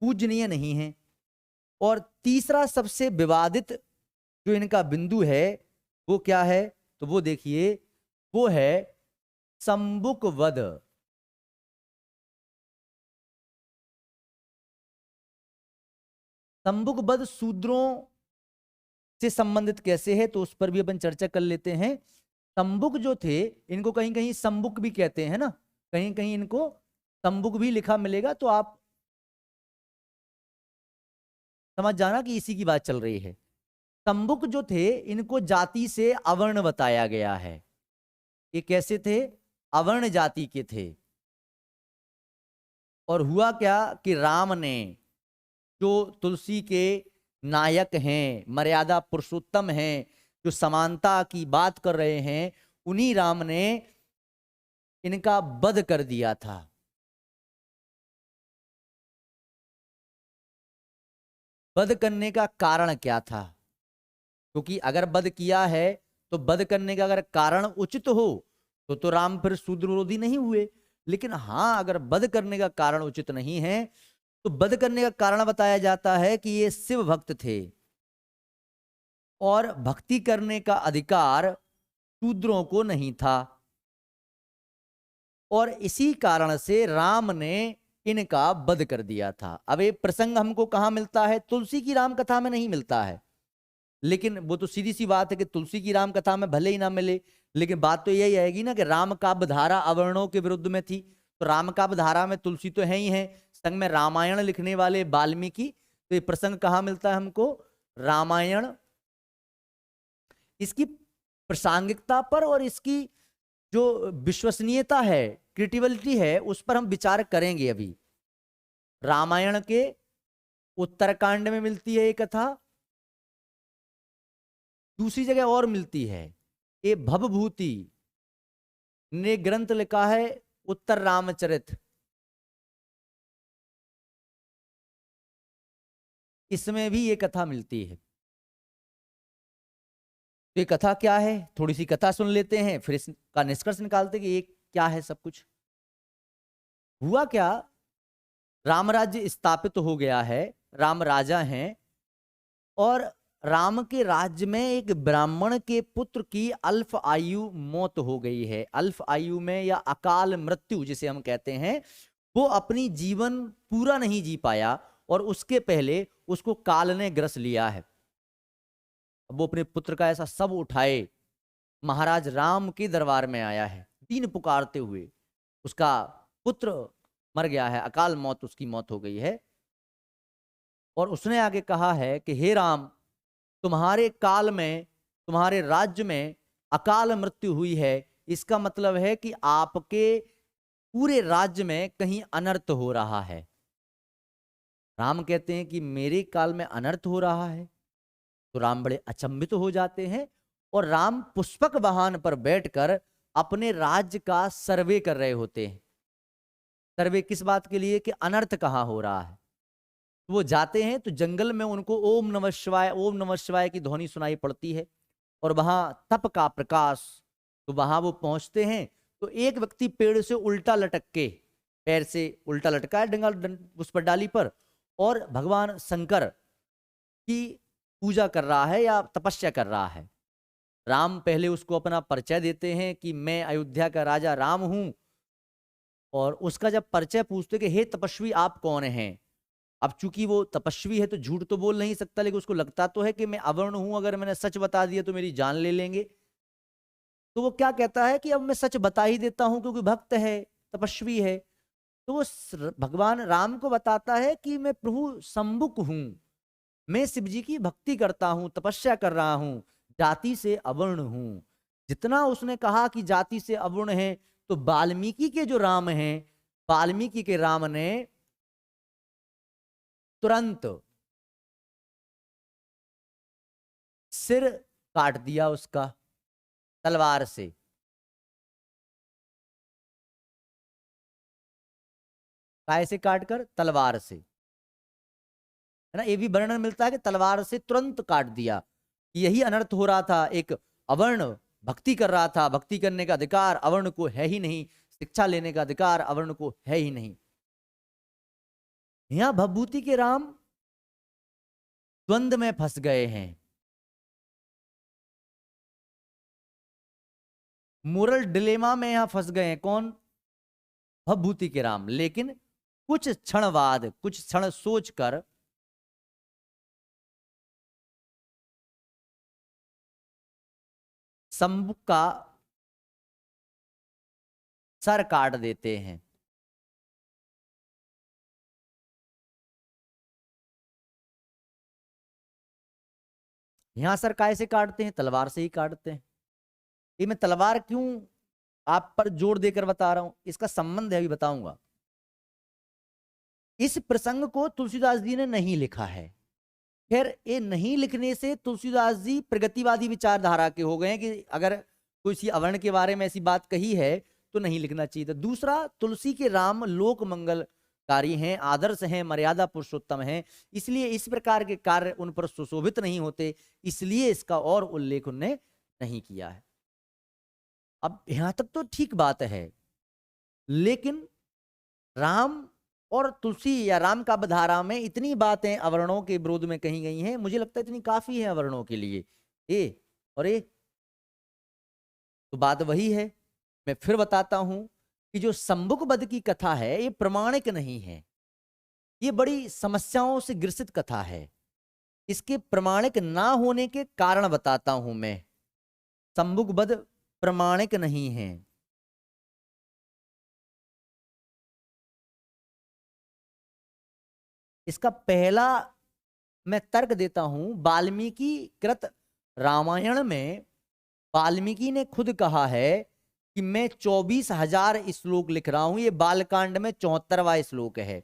पूजनीय नहीं है। और तीसरा सबसे विवादित जो इनका बिंदु है वो क्या है, तो वो देखिए, वो है संबुक वध। संबुक वध शूद्रों से संबंधित कैसे है, तो उस पर भी अपन चर्चा कर लेते हैं। संबुक जो थे, इनको कहीं कहीं संबुक भी कहते हैं ना, कहीं कहीं इनको संबुक भी लिखा मिलेगा, तो आप समझ जाना कि इसी की बात चल रही है। संबुक जो थे, इनको जाति से अवर्ण बताया गया है। ये कैसे थे, अवर्ण जाति के थे। और हुआ क्या कि राम ने, जो तुलसी के नायक हैं, मर्यादा पुरुषोत्तम हैं, जो समानता की बात कर रहे हैं, उन्हीं राम ने इनका वध कर दिया था। वध करने का कारण क्या था, क्योंकि अगर वध किया है तो वध करने का अगर कारण उचित हो तो राम फिर शूद्र विरोधी नहीं हुए। लेकिन हाँ, अगर वध करने का कारण उचित नहीं है तो वध करने का कारण बताया जाता है कि ये शिव भक्त थे और भक्ति करने का अधिकार शूद्रों को नहीं था, और इसी कारण से राम ने इनका वध कर दिया था। अब ये प्रसंग हमको कहां मिलता है, तुलसी की राम कथा में नहीं मिलता है। लेकिन वो तो सीधी सी बात है कि तुलसी की राम कथा में भले ही ना मिले, लेकिन बात तो यही आएगी ना कि राम काव्य धारा अवर्णों के विरुद्ध में थी, तो राम काव्य धारा में तुलसी तो है ही है, संग में रामायण लिखने वाले वाल्मीकि। तो ये प्रसंग कहाँ मिलता है हमको, रामायण। इसकी प्रासंगिकता पर और इसकी जो विश्वसनीयता है, क्रिएटिविटी है, उस पर हम विचार करेंगे अभी। रामायण के उत्तरकांड में मिलती है ये कथा, दूसरी जगह और मिलती है। ये भवभूति ने ग्रंथ लिखा है उत्तर रामचरित, इसमें भी ये कथा मिलती है। तो ये कथा क्या है, थोड़ी सी कथा सुन लेते हैं, फिर इसका निष्कर्ष निकालते हैं कि ये क्या है सब कुछ। हुआ क्या, रामराज्य स्थापित हो गया है, राम राजा हैं, और राम के राज्य में एक ब्राह्मण के पुत्र की अल्प आयु मौत हो गई है। अल्प आयु में या अकाल मृत्यु जिसे हम कहते हैं, वो अपनी जीवन पूरा नहीं जी पाया और उसके पहले उसको काल ने ग्रस लिया है। अब वो अपने पुत्र का ऐसा सब उठाए महाराज राम के दरबार में आया है, दीन पुकारते हुए। उसका पुत्र मर गया है, अकाल मौत, उसकी मौत हो गई है। और उसने आगे कहा है कि हे राम, तुम्हारे काल में, तुम्हारे राज्य में अकाल मृत्यु हुई है, इसका मतलब है कि आपके पूरे राज्य में कहीं अनर्थ हो रहा है। राम कहते हैं कि मेरे काल में अनर्थ हो रहा है, तो राम बड़े अचंभित हो जाते हैं और राम पुष्पक वाहन पर बैठकर अपने राज्य का सर्वे कर रहे होते हैं। सर्वे किस बात के लिए, कि अनर्थ कहां हो रहा है। वो जाते हैं तो जंगल में उनको ओम नमः शिवाय की ध्वनि सुनाई पड़ती है, और वहां तप का प्रकाश। तो वहां वो पहुंचते हैं तो एक व्यक्ति पेड़ से उल्टा लटक के, पैर से उल्टा लटका है डंगा उस पर डाली पर, और भगवान शंकर की पूजा कर रहा है या तपस्या कर रहा है। राम पहले उसको अपना परिचय देते हैं कि मैं अयोध्या का राजा राम हूं, और उसका जब परिचय पूछते कि हे तपस्वी आप कौन हैं। अब चूंकि वो तपस्वी है तो झूठ तो बोल नहीं सकता, लेकिन उसको लगता तो है कि मैं अवर्ण हूं, अगर मैंने सच बता दिया तो मेरी जान ले लेंगे। तो वो क्या कहता है कि अब मैं सच बता ही देता हूं, क्योंकि भक्त है, तपस्वी है। तो वो भगवान राम को बताता है कि मैं प्रभु संबुक हूं, मैं शिव जी की भक्ति करता हूं, तपस्या कर रहा हूं, जाति से अवर्ण हूं। जितना उसने कहा कि जाति से अवर्ण है, तो वाल्मीकि के जो राम हैं, वाल्मीकि के राम ने तुरंत सिर काट दिया उसका तलवार से। काय से काटकर, तलवार से, है ना। ये भी वर्णन मिलता है कि तलवार से तुरंत काट दिया। यही अनर्थ हो रहा था, एक अवर्ण भक्ति कर रहा था, भक्ति करने का अधिकार अवर्ण को है ही नहीं, शिक्षा लेने का अधिकार अवर्ण को है ही नहीं। यहां भभूति के राम द्वंद्व में फंस गए हैं, मोरल डिलेमा में यहां फंस गए हैं। कौन? भभूति के राम। लेकिन कुछ क्षणवाद, कुछ क्षण सोचकर शंभु का सर काट देते हैं। यहां सर काय से काटते हैं? तलवार से ही काटते हैं। ये मैं तलवार क्यों आप पर जोर देकर बता रहा हूं, इसका संबंध है, अभी बताऊंगा। इस प्रसंग को तुलसीदास जी ने नहीं लिखा है। खैर, ये नहीं लिखने से तुलसीदास जी प्रगतिवादी विचारधारा के हो गए हैं कि अगर कोई सी अवर्ण के बारे में ऐसी बात कही है तो नहीं लिखना चाहिए था। दूसरा, तुलसी के राम लोक मंगलकारी हैं, आदर्श हैं, मर्यादा पुरुषोत्तम हैं, इसलिए इस प्रकार के कार्य उन पर सुशोभित नहीं होते, इसलिए इसका और उल्लेख उनने नहीं किया है। अब यहां तक तो ठीक बात है, लेकिन राम और तुलसी या राम काव्य धारा में इतनी बातें अवर्णों के विरोध में कही गई हैं, मुझे लगता है इतनी काफी है अवर्णों के लिए। ए और ए तो बात वही है। मैं फिर बताता हूं कि जो शंभुक वध की कथा है ये प्रमाणिक नहीं है, ये बड़ी समस्याओं से ग्रसित कथा है। इसके प्रमाणिक ना होने के कारण बताता हूं मैं। शंभुक वध प्रमाणिक नहीं है। इसका पहला मैं तर्क देता हूं। वाल्मीकि कृत रामायण में वाल्मीकि ने खुद कहा है कि मैं 24,000 श्लोक लिख रहा हूं। ये बालकांड में 74वां श्लोक है।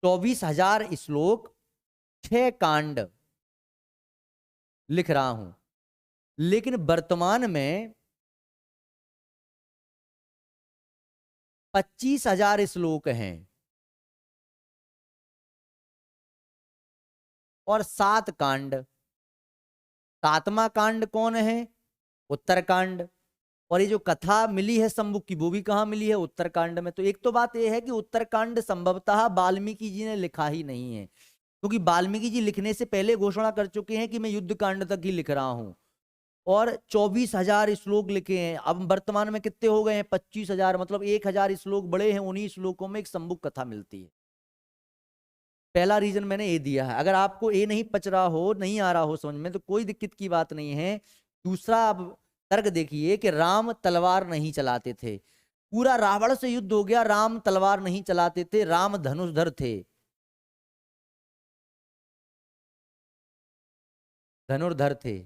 24,000 श्लोक 6 कांड लिख रहा हूं, लेकिन वर्तमान में 25,000 श्लोक हैं और 7 कांड। 7वां कांड कौन है? उत्तरकांड। और ये जो कथा मिली है शंभुक की, वो भी कहां मिली है? उत्तरकांड में। तो एक तो बात यह है कि उत्तरकांड संभवतः वाल्मीकि जी ने लिखा ही नहीं है, क्योंकि वाल्मीकि जी लिखने से पहले घोषणा कर चुके हैं कि मैं युद्ध कांड तक ही लिख रहा हूं, और 24,000 श्लोक लिखे हैं। अब वर्तमान में कितने हो गए हैं? 25,000, मतलब 1,000 श्लोक बड़े हैं। उन्हीं श्लोकों में एक शंभुक कथा मिलती है। पहला रीजन मैंने ये दिया है। अगर आपको ये नहीं पच रहा हो, नहीं आ रहा हो समझ में, तो कोई दिक्कत की बात नहीं है। दूसरा, अब तर्क देखिए कि राम तलवार नहीं चलाते थे। पूरा रावण से युद्ध हो गया, राम तलवार नहीं चलाते थे, राम धनुषधर थे, धनुर्धर थे।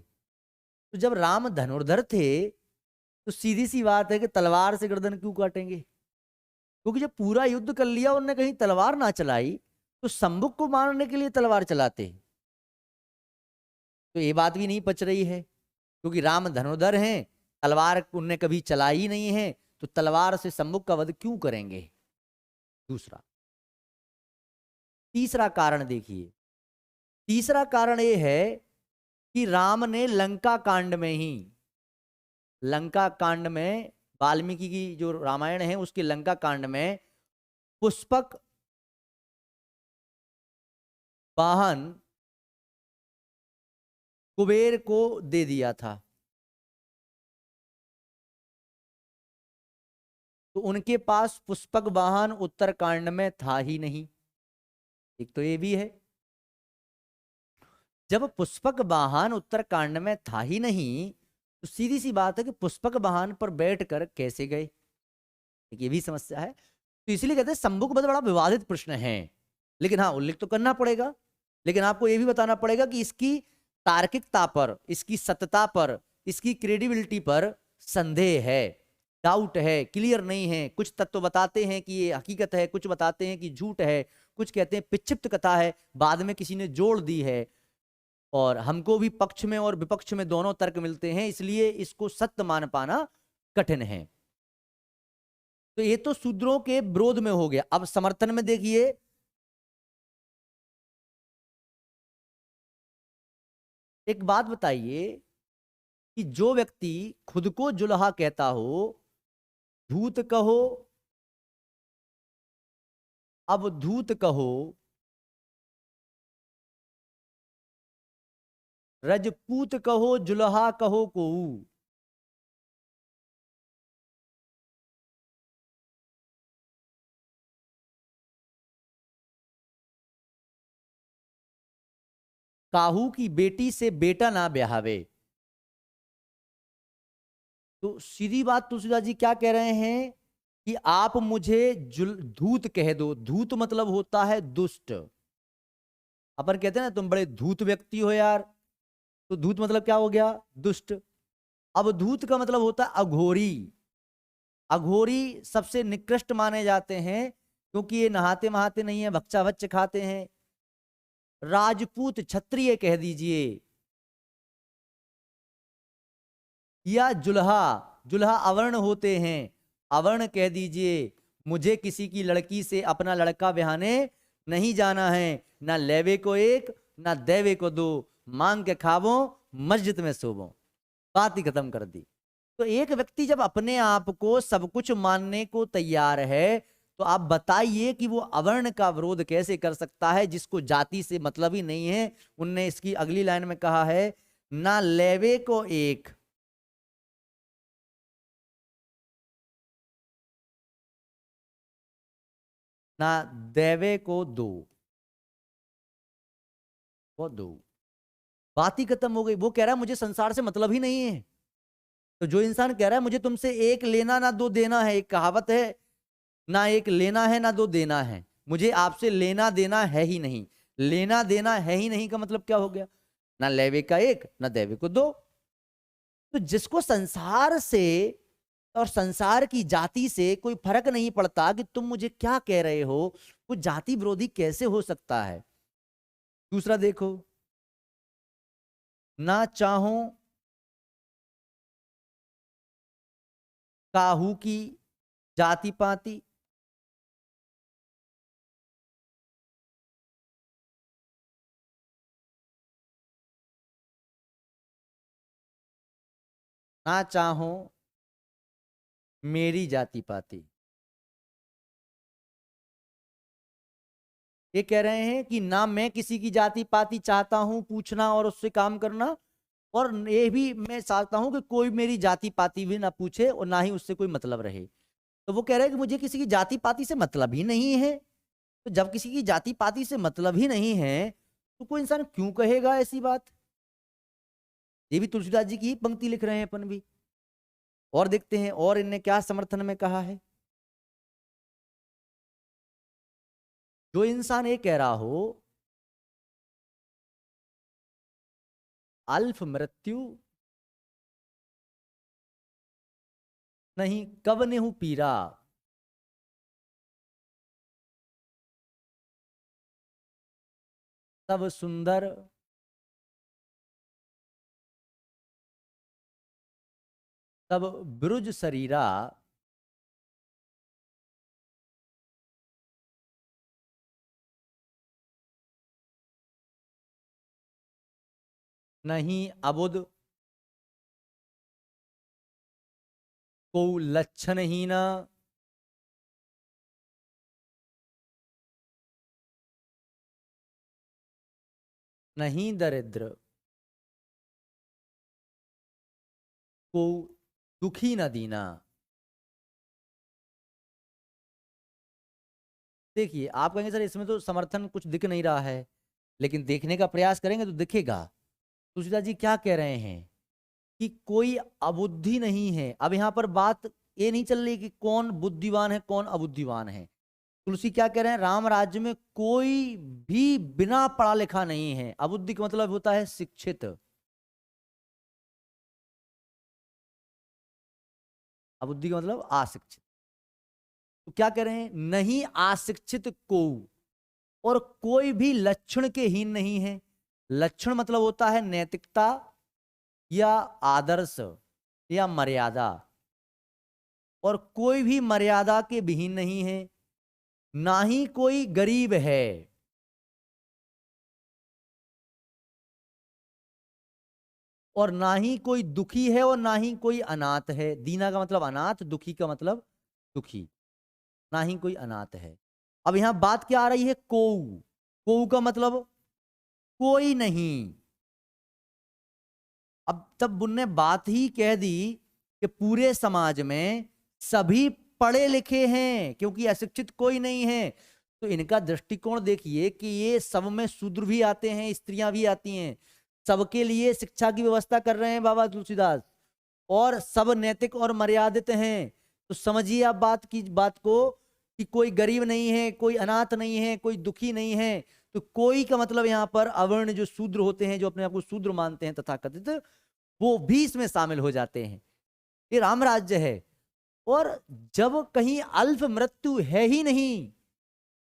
तो जब राम धनुर्धर थे तो सीधी सी बात है कि तलवार से गर्दन क्यों काटेंगे? क्योंकि जब पूरा युद्ध कर लिया, उन्होंने कहीं तलवार ना चलाई, तो शंभुक को मारने के लिए तलवार चलाते। तो ये बात भी नहीं पच रही है, क्योंकि राम धनुर्धर हैं, तलवार उनने कभी चलाई ही नहीं है, तो तलवार से शंभुक का वध क्यों करेंगे? दूसरा। तीसरा कारण देखिए। तीसरा कारण ये है कि राम ने लंका कांड में ही, लंका कांड में, वाल्मीकि की जो रामायण है उसके लंका कांड में पुष्पक वाहन कुबेर को दे दिया था। तो उनके पास पुष्पक वाहन उत्तरकांड में था ही नहीं। एक तो ये भी है। जब पुष्पक वाहन उत्तरकांड में था ही नहीं, तो सीधी सी बात है कि पुष्पक वाहन पर बैठकर कैसे गए? ये भी समस्या है। तो इसलिए कहते हैं शंभुक वध बड़ा विवादित प्रश्न है। लेकिन हाँ, उल्लेख तो करना पड़ेगा। लेकिन आपको यह भी बताना पड़ेगा कि इसकी तार्किकता पर, इसकी सत्यता पर, इसकी क्रेडिबिलिटी पर संदेह है, डाउट है, क्लियर नहीं है। कुछ तत्व बताते हैं कि ये हकीकत है, कुछ बताते हैं कि झूठ है, कुछ कहते हैं विक्षिप्त कथा है, बाद में किसी ने जोड़ दी है। और हमको भी पक्ष में और विपक्ष में दोनों तर्क मिलते हैं, इसलिए इसको सत्य मान पाना कठिन है। तो ये तो शूद्रों के विरोध में हो गया। अब समर्थन में देखिए, एक बात बताइए कि जो व्यक्ति खुद को जुल्हा कहता हो, धूत कहो, अवधूत कहो, रजपूत कहो, जुल्हा कहो कोऊ। काहू की बेटी से बेटा ना ब्याहवे। तो सीधी बात तुलसीदास जी क्या कह रहे हैं कि आप मुझे धूत कह दो। धूत मतलब होता है दुष्ट। अपन कहते हैं ना तुम बड़े धूत व्यक्ति हो यार, तो धूत मतलब क्या हो गया? दुष्ट। अब धूत का मतलब होता है अघोरी। अघोरी सबसे निकृष्ट माने जाते हैं क्योंकि ये नहाते महाते नहीं है, भक्षा भच्च खाते हैं। राजपूत क्षत्रिय कह दीजिए, या जुल्हा। जुल्हा अवर्ण होते हैं, अवर्ण कह दीजिए। मुझे किसी की लड़की से अपना लड़का ब्याहने नहीं जाना है, ना लेवे को एक ना देवे को दो, मांग के खावो मस्जिद में सोवो। बात ही खत्म कर दी। तो एक व्यक्ति जब अपने आप को सब कुछ मानने को तैयार है, तो आप बताइए कि वो अवर्ण का विरोध कैसे कर सकता है जिसको जाति से मतलब ही नहीं है। उनने इसकी अगली लाइन में कहा है, ना लेवे को एक, ना देवे को दो। वो दो, बात ही खत्म हो गई। वो कह रहा है मुझे संसार से मतलब ही नहीं है। तो जो इंसान कह रहा है मुझे तुमसे एक लेना ना दो देना है, एक कहावत है, ना एक लेना है ना दो देना है, मुझे आपसे लेना देना है ही नहीं। लेना देना है ही नहीं का मतलब क्या हो गया? ना लेवे का एक ना देवे को दो। तो जिसको संसार से और संसार की जाति से कोई फर्क नहीं पड़ता कि तुम मुझे क्या कह रहे हो, वो जाति विरोधी कैसे हो सकता है? दूसरा देखो, ना चाहो काहू की जाति पाति, ना चाहो मेरी जाति पाति। ये कह रहे हैं कि ना मैं किसी की जाति पाति चाहता हूं पूछना और उससे काम करना, और ये भी मैं चाहता हूं कि कोई मेरी जाति पाति भी ना पूछे और ना ही उससे कोई मतलब रहे। तो वो कह रहे हैं कि मुझे किसी की जाति पाति से मतलब ही नहीं है। तो जब किसी की जाति पाति से मतलब ही नहीं है, तो कोई इंसान क्यों कहेगा ऐसी बात? ये भी तुलसीदास जी की ही पंक्ति लिख रहे हैं अपन भी। और देखते हैं और इनने क्या समर्थन में कहा है। जो इंसान ये कह रहा हो अल्फ मृत्यु नहीं कब नेहु पीरा, तब सुंदर तब ब्रुज शरीरा, नहीं अबुद को लक्षणहीन, नहीं दरिद्र को दुखी न दीना। देखिए आप कहेंगे सर इसमें तो समर्थन कुछ दिख नहीं रहा है, लेकिन देखने का प्रयास करेंगे तो दिखेगा। तुलसीदास जी क्या कह रहे हैं कि कोई अबुद्धि नहीं है। अब यहां पर बात ये नहीं चल रही कि कौन बुद्धिवान है कौन अबुद्धिवान है। तुलसी क्या कह रहे हैं, राम राज्य में कोई भी बिना पढ़ा लिखा नहीं है। अबुद्धि का मतलब होता है शिक्षित, अबुद्धि का मतलब अशिक्षित। तो क्या कह रहे हैं, नहीं अशिक्षित को, और कोई भी लक्षण के हीन नहीं है। लक्षण मतलब होता है नैतिकता या आदर्श या मर्यादा, और कोई भी मर्यादा के विहीन नहीं है। ना ही कोई गरीब है, और ना ही कोई दुखी है, और ना ही कोई अनाथ है। दीना का मतलब अनाथ, दुखी का मतलब दुखी। ना ही कोई अनाथ है। अब यहां बात क्या आ रही है? कोऊ। कोऊ का मतलब कोई नहीं। अब तब उनने बात ही कह दी कि पूरे समाज में सभी पढ़े लिखे हैं, क्योंकि अशिक्षित कोई नहीं है। तो इनका दृष्टिकोण देखिए कि ये सब में शूद्र भी आते हैं, स्त्रियां भी आती हैं, सबके लिए शिक्षा की व्यवस्था कर रहे हैं बाबा तुलसीदास, और सब नैतिक और मर्यादित हैं। तो समझिए आप बात को कि कोई गरीब नहीं है, कोई अनाथ नहीं है, कोई दुखी नहीं है। तो कोई का मतलब यहां पर अवर्ण जो शूद्र होते हैं, जो अपने आप को शूद्र मानते हैं तथाकथित, वो भी इसमें शामिल हो जाते हैं। ये राम राज्य है। और जब कहीं अल्प मृत्यु है ही नहीं,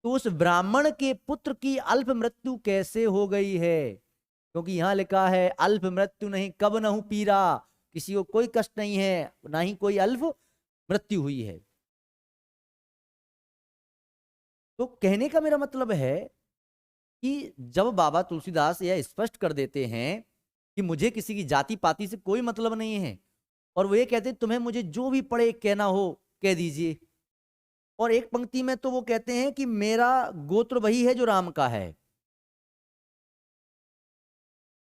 तो उस ब्राह्मण के पुत्र की अल्प मृत्यु कैसे हो गई है? क्योंकि यहां लिखा है अल्प मृत्यु नहीं कब नहु पीरा, किसी को कोई कष्ट नहीं है, ना ही कोई अल्प मृत्यु हुई है। तो कहने का मेरा मतलब है कि जब बाबा तुलसीदास यह स्पष्ट कर देते हैं कि मुझे किसी की जाति पाति से कोई मतलब नहीं है, और वो ये कहते हैं तुम्हें मुझे जो भी पढ़े कहना हो कह दीजिए, और एक पंक्ति में तो वो कहते हैं कि मेरा गोत्र वही है जो राम का है,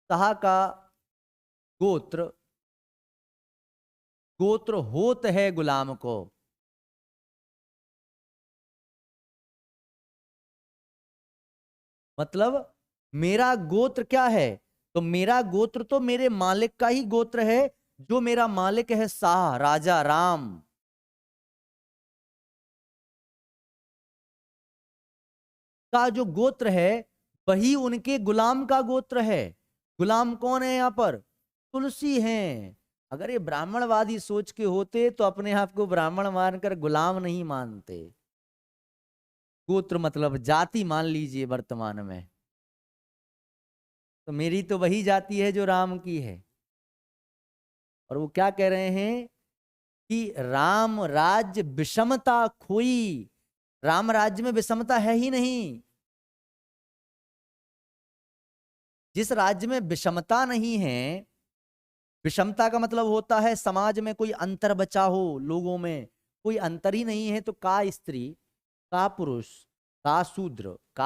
कहा का गोत्र गोत्र होत है गुलाम को। मतलब मेरा गोत्र क्या है? तो मेरा गोत्र तो मेरे मालिक का ही गोत्र है, जो मेरा मालिक है शाह राजा राम। का जो गोत्र है वही उनके गुलाम का गोत्र है। गुलाम कौन है यहां पर? तुलसी हैं। अगर ये ब्राह्मणवादी सोच के होते तो अपने आप को ब्राह्मण मानकर गुलाम नहीं मानते। गोत्र मतलब जाति मान लीजिए वर्तमान में। तो मेरी तो वही जाति है जो राम की है। और वो क्या कह रहे हैं कि राम राज्य विषमता खोई। राम राज्य में विषमता है ही नहीं। जिस राज्य में विषमता नहीं है, विषमता का मतलब होता है समाज में कोई अंतर बचा हो, लोगों में कोई अंतर ही नहीं है, तो का स्त्री, का पुरुष, का शूद्र, का